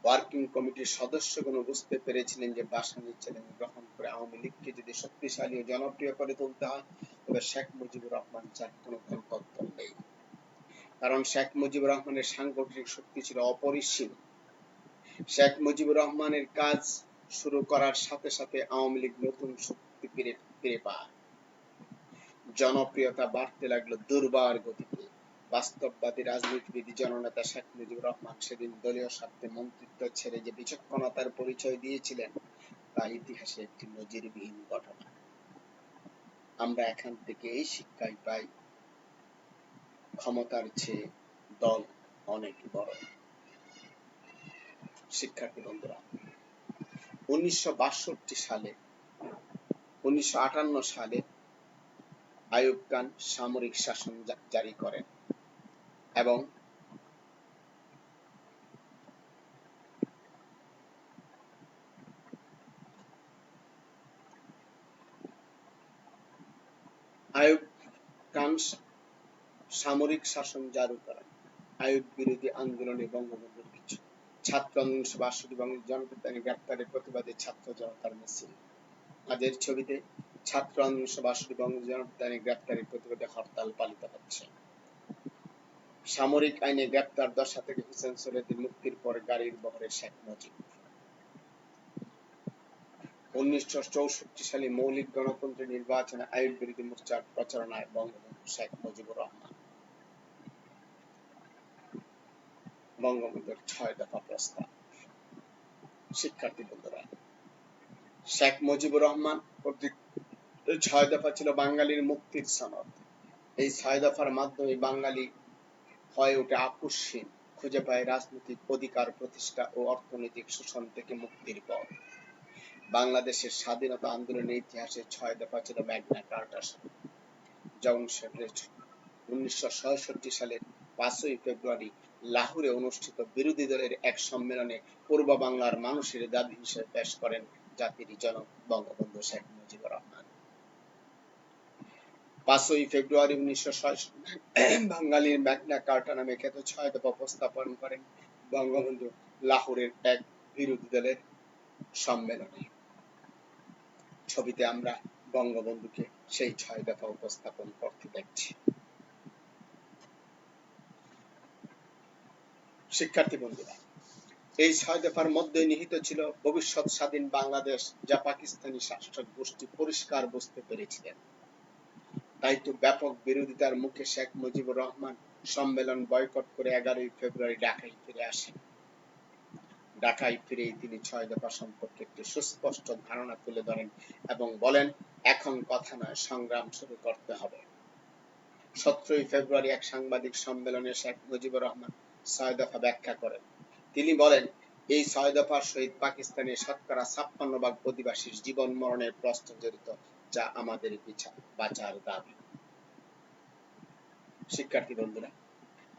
ওয়ার্কিং কমিটির সদস্যগণ বুঝতে পেরেছিলেন যে ভাসানীর চ্যালেঞ্জ গ্রহণ করে আওয়ামী লীগকে যদি শক্তিশালী ও জনপ্রিয় করে তুলতে হয় তবে শেখ মুজিবুর রহমান চার কোনো পরিবর্তন নেই। কারণ শেখ মুজিবুর রহমানের সাংগঠনিক শক্তি ছিল অপরিসীম। শেখ মুজিবুর রহমানের কাজ শুরু করার সাথে সাথে আওয়ামী লীগ নতুন শক্তি ফিরে পায়। জনপ্রিয়তা বাড়তে লাগলো দুর্বার গতিতে। বাস্তববাদী রাজনীতিবিদ জননেতা শেখ মুজিবুর রহমান সেদিন দলীয় স্বার্থে মন্ত্রিত্ব ছেড়ে যে বিচক্ষণতার পরিচয় দিয়েছিলেন তা ইতিহাসে একটি নজিরবিহীন ঘটনা। আমরা এখান থেকে এই শিক্ষাই পাই, ক্ষমতার চেয়ে দল অনেক বড়। শিক্ষার্থী বন্ধুরা, 1958 সালে আইয়ুব খান সামরিক শাসন জারি করেন এবং আইয়ুব খান সামরিক শাসন জারি করেন। আইয়ুব বিরোধী আন্দোলনে বঙ্গবন্ধুর কিছু ছাত্র আন্দোলন 1962 বাংলাদেশ জনপ্রদানে গ্রেপ্তারের প্রতিবাদে ছাত্র জনতার মিছিল। আজের ছবিতে ছাত্র আন্দোলন 1962 বাংলাদেশ জনপ্রদানে গ্রেপ্তারের প্রতিবাদে হরতাল পালিত হচ্ছে। সামরিক আইনে গ্রেপ্তার দশা থেকে হোসেন সৈয়দের মুক্তির পর গাড়ির বহরে শেখ মুজিব। 1964 সালে মৌলিক গণতন্ত্রের নির্বাচনে আইয়ুব বিরোধী মোর্চার প্রচারণায় বঙ্গবন্ধু শেখ মুজিবুর রহমান। বঙ্গবন্ধুর 6 দফা প্রস্তাব। শিক্ষার্থী বন্ধুরা, শেখ মুজিবুর রহমান কর্তৃক 6 দফা ছিল বাঙালির মুক্তির সনদ। এই 6 দফার মাধ্যমে বাঙালি হয়ে ওঠে আপোষহীন, খুঁজে পায় রাজনৈতিক অধিকার প্রতিষ্ঠা ও অর্থনৈতিক শোষণ থেকে মুক্তির পথ। বাংলাদেশের স্বাধীনতা আন্দোলনের ইতিহাসে 6 দফা ছিল ম্যাগনা কার্টা। যা 1966 সালের 5ই ফেব্রুয়ারি লাহোরে অনুষ্ঠিত বিরোধী দলের এক সম্মেলনে পূর্ব বাংলার মানুষের দাবি হিসেবে পেশ করেন জাতির জনক বঙ্গবন্ধু শেখ মুজিবুর রহমান। 5ই ফেব্রুয়ারি 1966 বাঙালির ম্যাগনা কার্টা নামে খ্যাত 6 দফা উপস্থাপন করেন বঙ্গবন্ধু লাহোরের এক বিরোধী দলের সম্মেলনে। ছবিতে আমরা বঙ্গবন্ধুকে সেই 6 দফা উপস্থাপন করতে দেখছি। শিক্ষার্থী বন্ধুরা, এই 6 দফার মধ্যে নিহিত ছিল ভবিষ্যৎ স্বাধীন বাংলাদেশ, যা পাকিস্তানি শাসক গোষ্ঠী পরিষ্কার বুঝতে পেরেছিলেন। তাই তো ব্যাপক বিরোধিতার মুখে শেখ মুজিবুর রহমান সম্মেলন বয়কট করে 11ই ফেব্রুয়ারি ঢাকায় ফিরে আসেন। ঢাকায় ফিরেই তিনি 6 দফা সম্পর্কে একটি সুস্পষ্ট ধারণা তুলে ধরেন এবং বলেন, এখন কথা নয়, সংগ্রাম শুরু করতে হবে। 17ই ফেব্রুয়ারি এক সাংবাদিক সম্মেলনে শেখ মুজিবুর রহমান 6 দফা ব্যাখ্যা করেন। তিনি বলেন, এই 6 দফার সহিত পাকিস্তানের শতকরা 56% অধিবাসীর জীবন মরণের প্রশ্ন জড়িত, যা আমাদের বাঁচার দাবি। শিক্ষার্থী বন্ধুরা,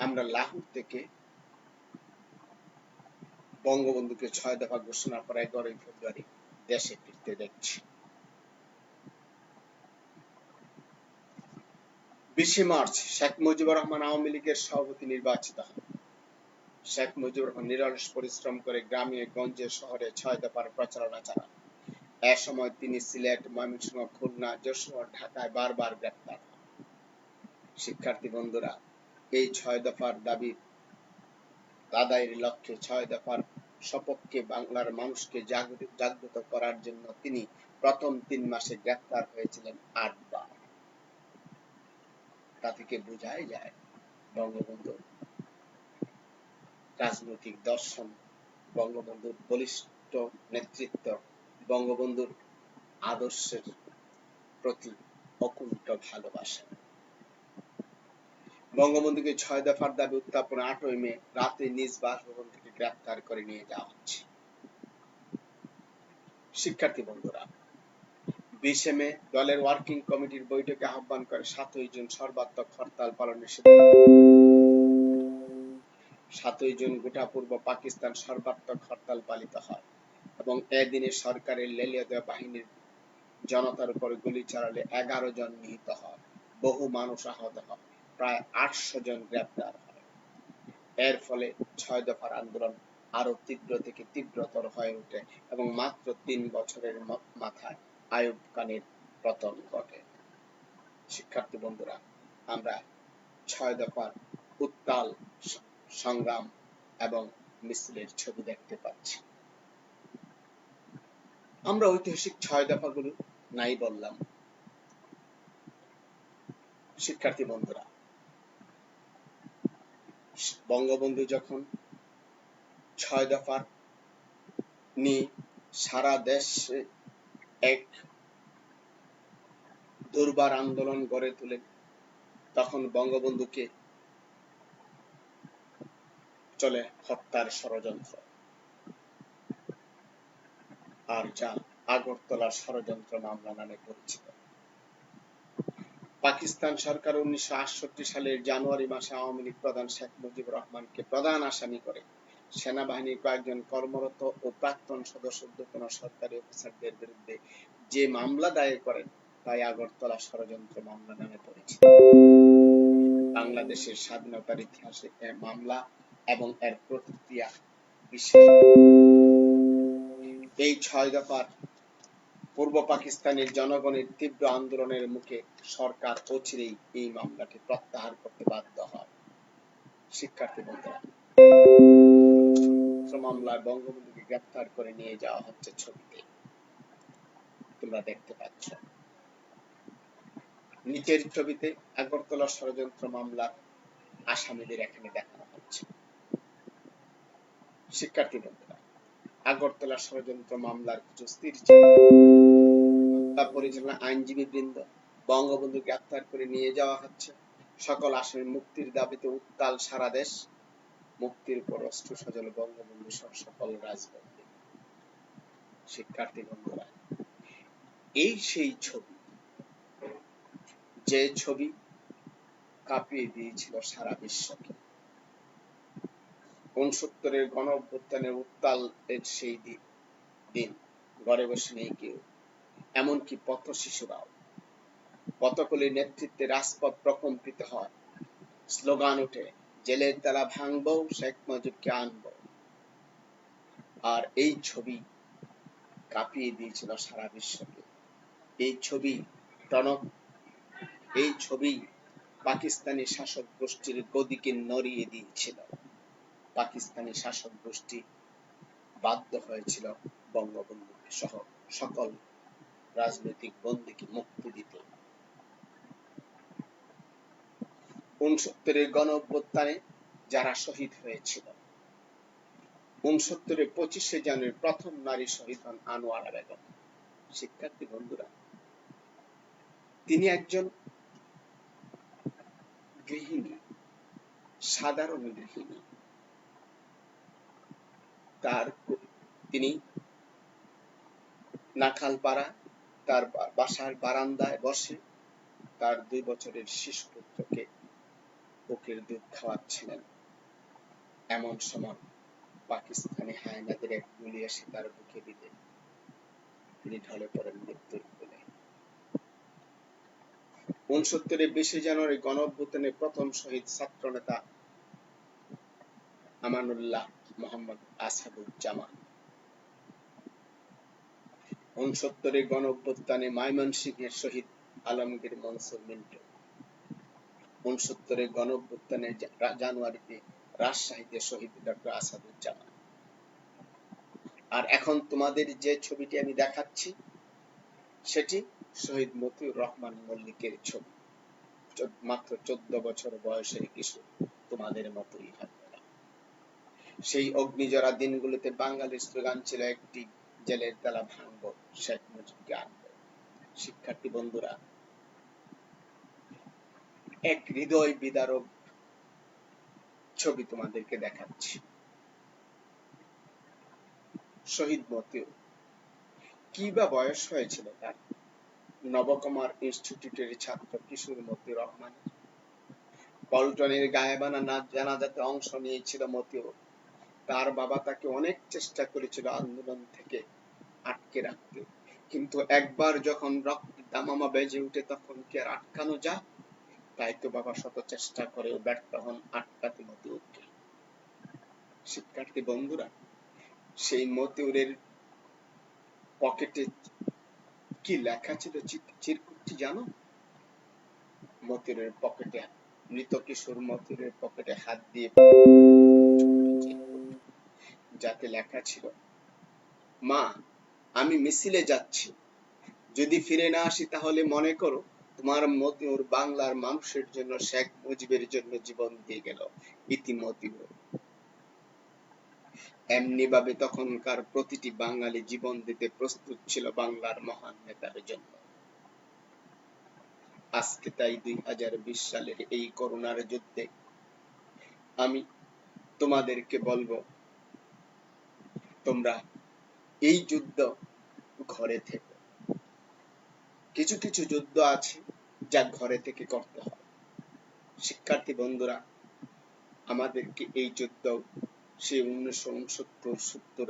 আমরা লাহোর থেকে বঙ্গবন্ধুকে 6 দফা ঘোষণা করে 11ই ফেব্রুয়ারি দেশে ফিরতে দেখছি। 20 মার্চ শেখ মুজিবুর রহমান আওয়ামী লীগের সভাপতি নির্বাচিত হন। শেখ মুজিবুর রহমান নিরলস পরিশ্রম করে গ্রামে গঞ্জে শহরে 6 দফার প্রচারণা চালান। এ সময় তিনি সিলেট, ময়মনসিংহ, খুলনা, যশোর, ঢাকায় বারবার গ্রেপ্তার হন। শিক্ষার্থী বন্ধুরা, এই 6 দফার দাবি আদায়ের লক্ষ্যে 6 দফার সপক্ষে বাংলার মানুষকে জাগ্রত করার জন্য তিনি প্রথম 3 মাসে গ্রেপ্তার হয়েছিলেন 8 বার। তা থেকে বোঝাই যায় বঙ্গবন্ধুর রাজনৈতিক দর্শন, বঙ্গবন্ধুর বলিষ্ঠ নেতৃত্ব, বঙ্গবন্ধুর আদর্শের প্রতি অকুণ্ঠ ভালোবাসা। বঙ্গবন্ধুকে 6 দফার দাবি উত্থাপনে 8ই মে রাতে নিজ বাসভবন থেকে গ্রেপ্তার করে নিয়ে যাওয়া হচ্ছে। শিক্ষার্থী বন্ধুরা, 20 মে দলের ওয়ার্কিং কমিটির বৈঠকে আহ্বান করে 7ই জুন সর্বাত্মক হরতাল পালনের সিদ্ধান্ত। 7ই জুন গোটা পূর্ব পাকিস্তান সর্বাত্মক হরতাল পালিত হয় এবং এদিনে সরকারের লেলিয়ে বাহিনীর জনতার উপর গুলি চালালে 11 জন নিহত হয়, বহু মানুষ আহত হয়, প্রায় 800 জন গ্রেপ্তার হয়। এর ফলে 6 দফার আন্দোলন আরো তীব্র থেকে তীব্রতর হয়ে ওঠে এবং মাত্র 3 বছরের মাথায় আইয়ুব খানের পতন ঘটে। শিক্ষার্থী বন্ধুরা, আমরা 6 দফার উত্তাল সংগ্রাম এবং মিছিলের ছবি দেখতে পাচ্ছি। আমরা ঐতিহাসিক 6 দফাগুলো নাই বললাম। শিক্ষার্থী বন্ধুরা, বঙ্গবন্ধু যখন 6 দফার নিয়ে সারা দেশে এক দুর্বার আন্দোলন গড়ে তোলেন, তখন বঙ্গবন্ধুকে চলে হত্যার ষড়যন্ত্র, আর যা আগরতলা ষড়যন্ত্র মামলা নামে পরিচিত। পাকিস্তান সরকার 1968 সালের জানুয়ারি মাসে আওয়ামী লীগ প্রধান শেখ মুজিবুর রহমানকে প্রধান আসামি করে সেনাবাহিনীর কয়েকজন কর্মরত ও প্রাক্তন সদস্য কোনো সরকারি অফিসারদের বিরুদ্ধে যে মামলা দায়ের করেন তাই আগরতলা ষড়যন্ত্র মামলা নামে পরিচিত। বাংলাদেশের স্বাধীনতার ইতিহাসে এই মামলা এবং এর প্রতিক্রিয়া বিশেষ। এই 6 দফার পূর্ব পাকিস্তানের জনগণের তীব্র আন্দোলনের মুখে সরকার অচিরেই এই মামলাটি প্রত্যাহার করতে বাধ্য হয়। শিক্ষার্থী বন্ধুরা, মামলায় বঙ্গবন্ধুকে গ্রেপ্তার করে নিয়ে যাওয়া হচ্ছে, ছবিতে তোমরা দেখতে পাচ্ছ। নিচের ছবিতে আগরতলা ষড়যন্ত্র মামলার আসামিদের এখানে দেখানো হচ্ছে। শিক্ষার্থী বন্ধুরা, আগরতলা ষড়যন্ত্র মামলার কিছু পরিচালনা আইনজীবী বৃন্দ, বঙ্গবন্ধু গ্রেপ্তার করে নিয়ে যাওয়া হচ্ছে, সকল আসামি মুক্তির দাবিতে উত্তাল সারা দেশ, মুক্তির পর অশ্রু সজল বঙ্গবন্ধু সহ সকল রাজবন্দী। শিক্ষার্থী বন্ধুরা, এই সেই ছবি যে ছবি কাঁপিয়ে দিয়েছিল সারা বিশ্বকে। ৬৯-এর গণ অভ্যুত্থানের উত্তাল সেই দিন ঘরে বসে নেই কেউ, এমনকি পথ শিশুরাও। পথকলির নেতৃত্বে রাজপথ প্রকম্পিত হয়, স্লোগান ওঠে, জেলের তালা ভাঙবো, শেখ মুজিবকে আনবো। আর এই ছবি কাঁপিয়ে দিয়েছিল সারা বিশ্বকে। এই ছবি পাকিস্তানি শাসক গোষ্ঠীর গদিকে নড়িয়ে দিয়েছিল। পাকিস্তানি শাসক গোষ্ঠী বাধ্য হয়েছিল বঙ্গবন্ধু সহ সকল রাজনৈতিক বন্দীকে মুক্তি দিতে। ৬৯-এর গণ অভ্যুত্থানে যারা শহীদ হয়েছিল, ৬৯-এর ২৫শে জানুয়ারি প্রথম নারী শহীদ হন আনোয়ারা বেগম। শিক্ষার্থী বন্ধুরা, তিনি একজন গৃহিণী, সাধারণ গৃহিণী। তিনি নাখালপাড়া তার বাসার বারান্দায় বসে তার ২ বছরের শিশু পুত্রকে বুকের দুধ খাওয়াচ্ছিলেন। এমন সময় পাকিস্তানি হায়নাদের এক গুলি এসে তার বুকে দিলে তিনি ঢলে পড়েন মৃত্যুর কোলে। ৬৯-এর ২০শে জানুয়ারি গণ অভ্যুত্থানের প্রথম শহীদ ছাত্রনেতা আমানুল্লাহ মোহাম্মদ আসাদুজ্জামান। ৬৯-এর গণ অভ্যুত্থানে ময়মনসিংহের শহীদ আলমগীর মনসুর মিন্টু। ৬৯-এর গণ অভ্যুত্থানে জানুয়ারিতে রাজশাহীতে শহীদ ডক্টর আসাদুজ্জামান। আর এখন তোমাদের যে ছবিটি আমি দেখাচ্ছি সেটি শহীদ মতিউর রহমান মল্লিকের ছবি। মাত্র ১৪ বছর বয়সের কিশোর, তোমাদের মতোই হবে। সেই অগ্নিঝরা দিনগুলোতে বাঙালির স্লোগান ছিল একটি, জেলের তালা ভাঙবো, শেখ মুজিবকে আনবো। শিক্ষার্থী বন্ধুরা, এক হৃদয় বিদারক ছবি তোমাদেরকে দেখাচ্ছি। শহীদ মতিউর, কি বা বয়স হয়েছিল তার? নবকুমার ইনস্টিটিউটের ছাত্র কিশোর মতিউর রহমান। পল্টনের গায়েবানা জানাজাতে অংশ নিয়েছিল মতিউর। তার বাবা তাকে অনেক চেষ্টা করেছিল আন্দোলন থেকে আটকে রাখতে, কিন্তু একবার যখন রক্তের দামামা বেজে উঠে তখন কি আর আটকানো যায়? তাই তো বাবা শত চেষ্টা করেও ব্যর্থ হন আটকাতে মতিউরকে। শিক্ষার্থী বন্ধুরা, সেই মতিউরের পকেটে কি লেখা ছিল চিরকুটটি জানো? মতিউরের পকেটে, মৃত কিশোর মতিউরের পকেটে হাত দিয়ে যাতে লেখা ছিল, মা, আমি মিছিলে যাচ্ছি, যদি ফিরে না আসি তাহলে মনে করো তোমার মতিউর বাংলার মানুষের জন্য, শেখ মুজিবের জন্য জীবন দিয়ে গেল। ইতি মতিউর। এমনি ভাবে তখনকার প্রতিটি বাঙালি জীবন দিতে প্রস্তুত ছিল বাংলার মহান নেতার জন্য। আজকে তাই ২০২০ সালের এই করোনার যুদ্ধে আমি তোমাদেরকে বলবো, তোমরা এই যুদ্ধ ঘরে থেকে, কিছু কিছু যুদ্ধ আছে যা ঘরে থেকে করতে হয়। শিক্ষার্থী বন্ধুরা, আমাদেরকে এই যুদ্ধ সেই ১৯৬৯, ৭০,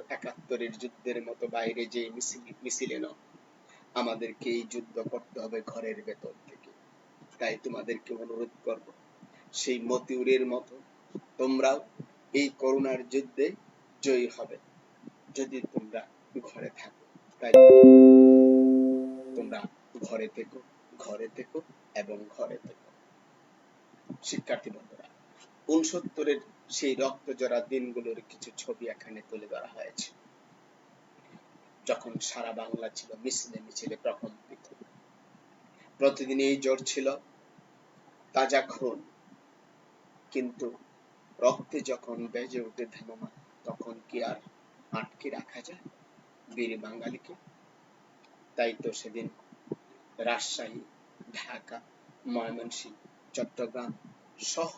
৭১-এর যুদ্ধের মতো বাইরে যে মিছিলে নয়, আমাদেরকে এই যুদ্ধ করতে হবে ঘরের ভেতর থেকে। তাই তোমাদেরকে অনুরোধ করব, সেই মতিউরের মতো তোমরাও এই করোনার যুদ্ধে জয়ী হবে যদি তোমরা ঘরে থাকো। তাই তোমরা ঘরে থেকো এবং ঘরে থেকো। শিক্ষার্থী বন্ধুরা, ৬৯-এর সেই রক্তজরা দিনগুলোর কিছু ছবি এখানে তুলে ধরা হয়েছে, যখন সারা বাংলা ছিল মিছিলে মিছিলে প্রকম্পিত। প্রতিদিন এই জ্বর ছিল তাজা খুন, কিন্তু রক্তে যখন বেজে ওঠে ধামামা, তখন কি আর আটকে রাখা যায় বীর বাঙালিকে? তাই তো সেদিন রাজশাহী, ঢাকা, ময়মনসিংহ, চট্টগ্রাম সহ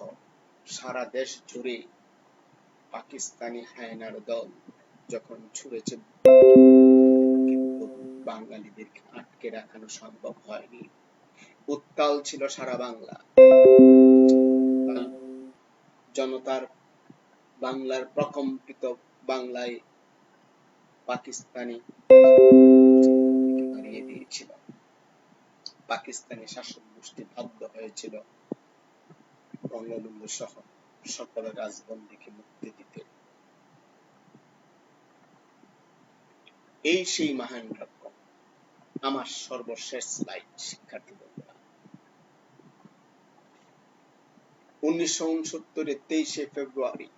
সারা দেশ জুড়ে পাকিস্তানি হায়নার দল যখন ছুড়েছে, কিন্তু বাঙালিদেরকে আটকে রাখানো সম্ভব হয়নি। উত্তাল ছিল সারা বাংলা। জনতার বাংলার প্রকম্পিত বাংলায় পাকিস্তানি হারিয়ে দিয়েছিল। পাকিস্তানি শাসক গোষ্ঠী বাধ্য হয়েছিল বঙ্গবন্ধু সহ সকল রাজবন্দীকে মুক্তি দিতে। এই সেই মহান রকম। আমার সর্বশেষ স্লাইড শিক্ষার্থী বন্ধুরা, 1969 23 ফেব্রুয়ারি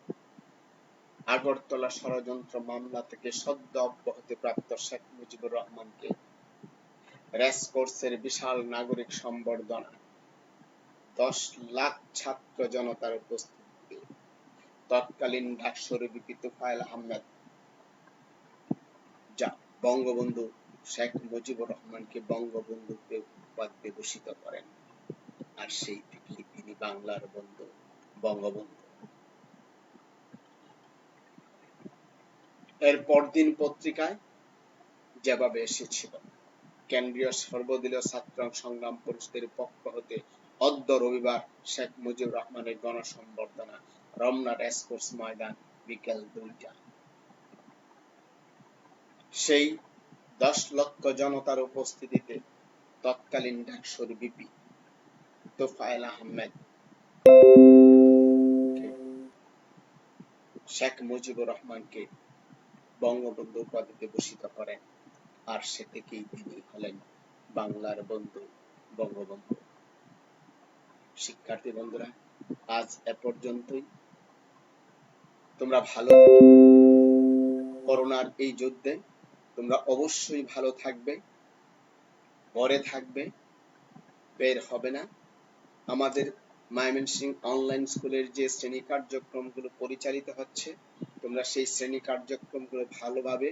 আগরতলা ষড়যন্ত্র মামলা থেকে সদ্য অব্যাহতিপ্রাপ্ত শেখ মুজিবুর রহমানকে রেসকোর্সের বিশাল নাগরিক সংবর্ধনা 10 লাখ ছাত্র জনতার উপস্থিতিতে তৎকালীন ডাকসুর ভিপি তোফায়েল আহমেদ যা বঙ্গবন্ধু শেখ মুজিবুর রহমানকে বঙ্গবন্ধু উপাধি ভূষিত করেন। আর সেই থেকেই তিনি বাংলার বন্ধু বঙ্গবন্ধু। এর পরদিন পত্রিকায় যেভাবে এসেছিল, কেন্দ্রীয় সর্বদলীয় ছাত্র সংগ্রাম পরিষদের পক্ষ হতে অদ্য রবিবার শেখ মুজিবুর রহমানের গণসংবর্ধনা, রমনা রেসকোর্স ময়দান, বিকেল 2টা। সেই 10 লক্ষ জনতার উপস্থিতিতে তৎকালীন ডাকসুর ভিপি তোফায়েল আহমেদ শেখ মুজিবুর রহমানকে বঙ্গবন্ধু উপাধিতে ভূষিত করেন। আর সে থেকেই তিনি হলেন বাংলার বন্ধু বঙ্গবন্ধু। শিক্ষার্থী বন্ধুরা, আজ এ পর্যন্তই। তোমরা ভালো করোনার এই যুদ্ধে তোমরা অবশ্যই ভালো থাকবে, ঘরে থাকবে, বের হবে না। আমাদের ময়মনসিংহ অনলাইন স্কুলের যে শ্রেণী কার্যক্রমগুলো পরিচালিত হচ্ছে, তোমরা সেই শ্রেণী কার্যক্রমগুলো ভালোভাবে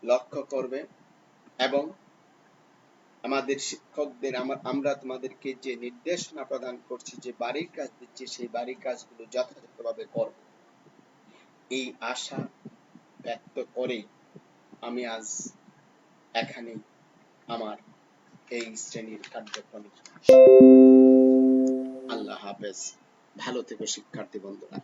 লক্ষ্য করবে এবং আমাদের শিক্ষকদের আমরা তোমাদেরকে যে নির্দেশনা প্রদান করছি, যে বাড়ির কাজ দিচ্ছি, সেই বাড়ির কাজগুলো যথাযথভাবে করবে, এই আশা ব্যক্ত করে আমি আজ এখানে আমার এই শ্রেণীর কার্যক্রম। আল্লাহ হাফেজ। ভালো থেকো শিক্ষার্থী বন্ধুরা।